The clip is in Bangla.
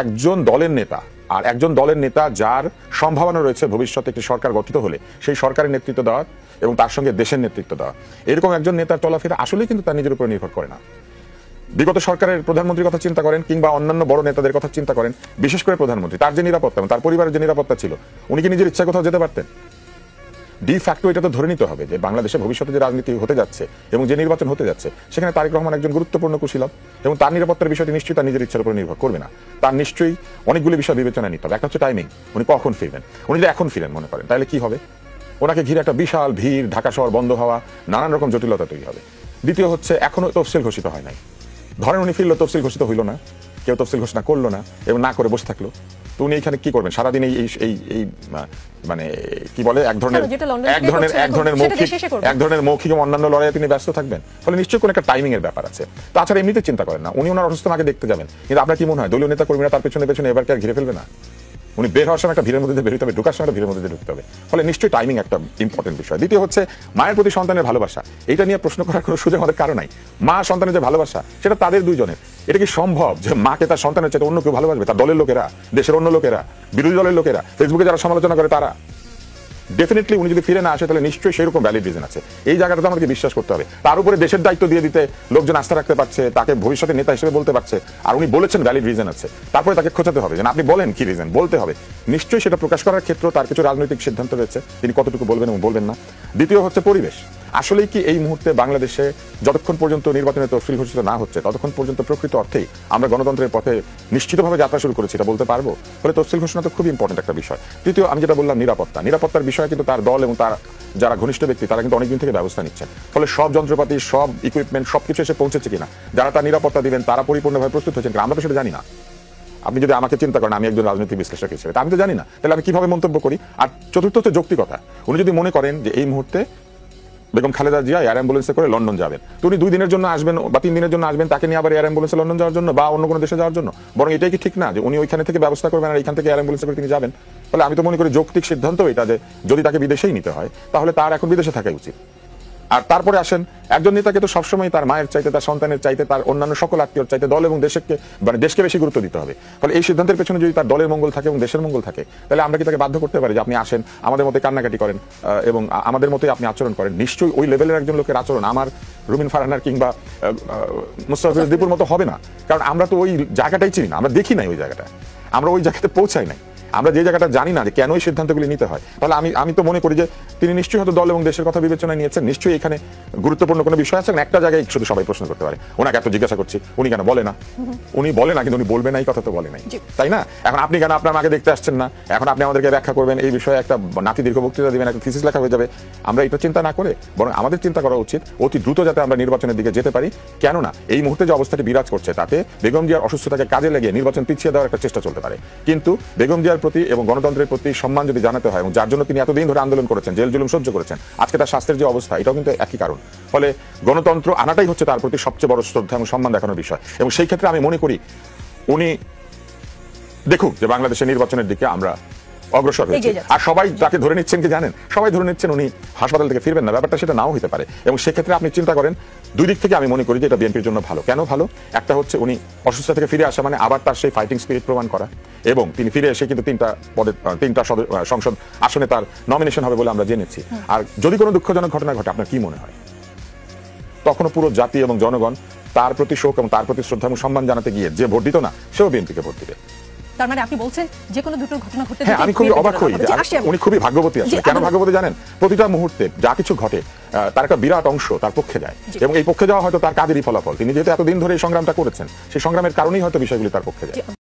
একজন দলের নেতা আর একজন দলের নেতা যার সম্ভাবনা রয়েছে ভবিষ্যতে একটি সরকার গঠিত হলে সেই সরকারের নেতৃত্ব দেওয়া এবং তার সঙ্গে দেশের নেতৃত্ব দেওয়া, এরকম একজন নেতার চলাফেরা আসলেই কিন্তু তার নিজের উপর নির্ভর করে না। বিগত সরকারের প্রধানমন্ত্রীর কথা চিন্তা করেন কিংবা অন্যান্য বড় নেতাদের কথা চিন্তা করেন, বিশেষ করে প্রধানমন্ত্রী, তার যে নিরাপত্তা, তার পরিবারের যে নিরাপত্তা ছিল, উনি কি নিজের ইচ্ছা কোথাও যেতে পারতেন? ডি ফ্যাক্টো এটা তো ধরে নিতে হবে যে বাংলাদেশে ভবিষ্যতে যে রাজনীতি হতে যাচ্ছে এবং যে নির্বাচন হতে যাচ্ছে সেখানে তারেক রহমান একজন গুরুত্বপূর্ণ কুশীলব এবং তার নিরাপত্তার বিষয়টি নিশ্চয়ই তার নিজের ইচ্ছার উপর নির্ভর করবে না। তার নিশ্চয়ই অনেকগুলি বিষয় বিবেচনায় নিতে হবে। একটা হচ্ছে টাইমিং, উনি কখন ফিরবেন। উনি যদি এখন ফিরেন মনে করেন, তাহলে কি হবে? ওনাকে ঘিরে একটা বিশাল ভিড়, ঢাকা শহর বন্ধ হওয়া, নানান রকম জটিলতা তৈরি হবে। দ্বিতীয় হচ্ছে এখনো তফসিল ঘোষিত হয় নাই। ধরেন উনি ফিরলো, তফসিল ঘোষিত হইল না, কেউ তফসিল ঘোষণা করলো না এবং না করে বসে থাকলো, তো উনি এখানে কি করবেন? সারাদিন এই মানে কি বলে এক ধরনের মৌখিক অন্যান্য লড়াইয়ে তিনি ব্যস্ত থাকবেন। ফলে নিশ্চয়ই কোনো একটা টাইমিং এর ব্যাপার আছে। তাছাড়া এমনিতে চিন্তা করেন না, উনি ওনার অসুস্থ মাকে দেখতে যাবেন, কিন্তু আপনার কি মনে হয় দলীয় নেতা কর্মীরা তার পেছনে পেছনে এবার কি আর ঘিরে ফেলবে না? উনি বের হওয়ার সময় একটা ভিড়ের মধ্যে বেরোতে হবে, ঢুকার সময় একটা ভিড়ের মধ্যে ঢুকতে হবে। ফলে নিশ্চয়ই টাইমিং একটা ইম্পর্টেন্ট বিষয়। দ্বিতীয় হচ্ছে মায়ের প্রতি সন্তানের ভালোবাসা, এটা নিয়ে প্রশ্ন করার কোনো সুযোগ আমাদের কারো নাই। মা সন্তানের যে ভালোবাসা সেটা তাদের দুইজনের। এটা কি সম্ভব যে মাকে তার সন্তানের চাইতে অন্য কেউ ভালোবাসবে? তার দলের লোকেরা, দেশের অন্য লোকেরা, বিরোধী দলের লোকেরা, ফেসবুকে যারা সমালোচনা করে তারা? ডেফিনেটলি উনি যদি ফিরে না আসে তাহলে নিশ্চয়ই সেরকম ভ্যালিড রিজন আছে। এই জায়গাটা তো আমাদেরকে বিশ্বাস করতে হবে। তার উপরে দেশের দায়িত্ব দিয়ে দিতে লোকজন আস্থা রাখতে পারছে, তাকে ভবিষ্যতে নেতা হিসেবে বলতে পারছে, আর উনি বলেছেন ভ্যালিড রিজন আছে, তারপরে তাকে খোঁচাতে হবে যে আপনি বলেন কি রিজন, বলতে হবে। নিশ্চয়ই সেটা প্রকাশ করার ক্ষেত্রে তার কিছু রাজনৈতিক সিদ্ধান্ত রয়েছে, তিনি কতটুকু বলবেন এবং বলবেন না। দ্বিতীয় হচ্ছে পরিবেশ। আসলেই কি এই মুহূর্তে বাংলাদেশে যতক্ষণ পর্যন্ত নির্বাচনের তফসিল ঘোষিত না হচ্ছে ততক্ষণ পর্যন্ত প্রকৃত অর্থেই আমরা গণতন্ত্রের পথে নিশ্চিতভাবে যাত্রা শুরু করেছি, এটা বলতে পারবো? ফলে তফসিল ঘোষণা তো খুব ইম্পর্টেন্ট একটা বিষয়। তৃতীয়, আমি যেটা বললাম নিরাপত্তার বিষয়ে কিন্তু তার দল এবং তার যারা ঘনিষ্ঠ ব্যক্তি তারা কিন্তু অনেকদিন থেকে ব্যবস্থা নিচ্ছেন। ফলে সব যন্ত্রপাতি, সব ইকুইপমেন্ট সবকিছু এসে পৌঁছেছে কিনা, যারা তার নিরাপত্তা দিবেন তারা পরিপূর্ণভাবে প্রস্তুত হয়েছেন কিনা, আমরা তো সেটা জানি না। আপনি যদি আমাকে চিন্তা করেন আমি একজন রাজনৈতিক বিশ্লেষক হিসেবে, আমি তো জানি না, তাহলে আমি কিভাবে মন্তব্য করি? আর চতুর্থ হচ্ছে যৌক্তিকতা। উনি যদি মনে করেন যে এই মুহূর্তে বেগম খালেদা জিয়া এয়ার অ্যাম্বুলেন্সে করে লন্ডন যাবেন, তো উনি 2 দিনের জন্য আসবেন বা 3 দিনের জন্য আসবেন, তাকে নিয়ে আবার এয়ার অ্যাম্বুলেন্সে লন্ডন যাওয়ার জন্য বা অন্য কোনো দেশে যাওয়ার জন্য? বরং এটাই কি ঠিক না যে উনি ওইখানে থেকে ব্যবস্থা করবেন আর এখান থেকে এয়ার অ্যাম্বুলেন্সে করে তিনি যাবেন? ফলে আমি তো মনে করি যৌক্তিক সিদ্ধান্ত এটা যে যদি তাকে বিদেশেই নিতে হয় তাহলে তার এখন বিদেশে থাকাই উচিত। আর তারপরে আসেন, একজন নেতাকে তো সবসময় তার মায়ের চাইতে, তার সন্তানের চাইতে, তার অন্যান্য সকল আত্মীয়র চাইতে দল এবং দেশকে বেশি গুরুত্ব দিতে হবে। ফলে এই সিদ্ধান্তের পেছনে যদি তার দলের মঙ্গল থাকে এবং দেশের মঙ্গল থাকে তাহলে আমরা কি তাকে বাধ্য করতে পারি যে আপনি আসেন, আমাদের মতো কান্নাকাটি করেন এবং আমাদের মতোই আপনি আচরণ করেন? নিশ্চয়ই ওই লেভেলের একজন লোকের আচরণ আমার রুমিন ফারহানার কিংবা মুস্তাফিজ দীপুর মতো হবে না, কারণ আমরা তো ওই জায়গাটাই চিনি না, আমরা দেখি নাই ওই জায়গাটা, আমরা ওই জায়গাতে পৌঁছাই নাই, আমরা যে জায়গাটা জানি না যে কেন এই সিদ্ধান্তগুলি নিতে হয়। তাহলে আমি তো মনে করি যে তিনি নিশ্চয়ই হয়তো দল এবং দেশের কথা বিবেচনায় নিয়েছেন, নিশ্চয়ই এখানে গুরুত্বপূর্ণ কোনো বিষয় আছে। একটা জায়গায় শুধু সবাই প্রশ্ন করতে পারে, ওনাকে এত জিজ্ঞাসা করছি উনি কেন বলে না? উনি বলে না, কিন্তু উনি বলবে না এই কথা তো বলে নাই, তাই না? এখন আপনি কেন আপনার মাকে দেখতে আসছেন না? এখন আপনি আমাদেরকে ব্যাখ্যা করবেন এই বিষয়ে, একটা নাতি দীর্ঘ বক্তৃতা দিবেন, একটা থিসিস লেখা হয়ে যাবে। আমরা এটা চিন্তা না করে বরং আমাদের চিন্তা করা উচিত অতি দ্রুত যাতে আমরা নির্বাচনের দিকে যেতে পারি। কেননা এই মুহূর্তে যে অবস্থাটি বিরাজ করছে তাতে বেগম জিয়ার অসুস্থতাকে কাজে লাগিয়ে নির্বাচন পিছিয়ে দেওয়ার একটা চেষ্টা চলতে পারে। কিন্তু বেগম জিয়ার প্রতি এবং গণতন্ত্রের প্রতি সম্মান যদি জানাতে হয় এবং যার জন্য তিনি এতদিন ধরে আন্দোলন করেছেন, জেল জুলুম সহ্য করেছেন, আজকে তার স্বাস্থ্যের যে অবস্থা এটাও কিন্তু একই কারণ। ফলে গণতন্ত্র আনাটাই হচ্ছে তার প্রতি সবচেয়ে বড় শ্রদ্ধা এবং সম্মান দেখানোর বিষয়। এবং সেই ক্ষেত্রে আমি মনে করি উনি দেখুক যে বাংলাদেশের নির্বাচনের দিকে আমরা অগ্রসর হয়েছি। আর সবাই তাকে ধরে নিচ্ছেন কি জানেন? সবাই ধরে নিচ্ছেন উনি হাসপাতাল থেকে ফিরবেন না। ব্যাপারটা সেটা নাও হতে পারে। এবং সেক্ষেত্রে আপনি চিন্তা করেন, দুই দিক থেকে আমি মনে করি যে এটা বিএনপির জন্য ভালো। কেন ভালো? একটা হচ্ছে উনি অসুস্থতা থেকে ফিরে আসা মানে আবার তার সেই ফাইটিং স্পিরিট প্রমাণ করা, এবং তিনি ফিরে এসে কিন্তু 3টা সংসদ আসনে তার নমিনেশন হবে বলে আমরা জেনেছি। আর যদি কোনো দুঃখজনক ঘটনা ঘটে আপনার কি মনে হয়? তখনও পুরো জাতি এবং জনগণ তার প্রতি শোক এবং তার প্রতি শ্রদ্ধা এবং সম্মান জানাতে গিয়ে যে ভোট দিত না সেও বিএনপিকে ভোট দিবে। তার মানে আপনি বলছেন যে কোনো দুটো ঘটনা ঘটতে হ্যাঁ, আমি খুবই অবাক হই। উনি খুবই ভাগ্যবতী আসলে। কেন ভাগ্যবতী জানেন? প্রতিটা মুহূর্তে যা কিছু ঘটে তার একটা বিরাট অংশ তার পক্ষে যায়, এবং এই পক্ষে যাওয়া হয়তো তার কাজেরই ফলাফল। তিনি যেহেতু এতদিন ধরে এই সংগ্রামটা করেছেন সেই সংগ্রামের কারণেই হয়তো বিষয়গুলি তার পক্ষে যায়।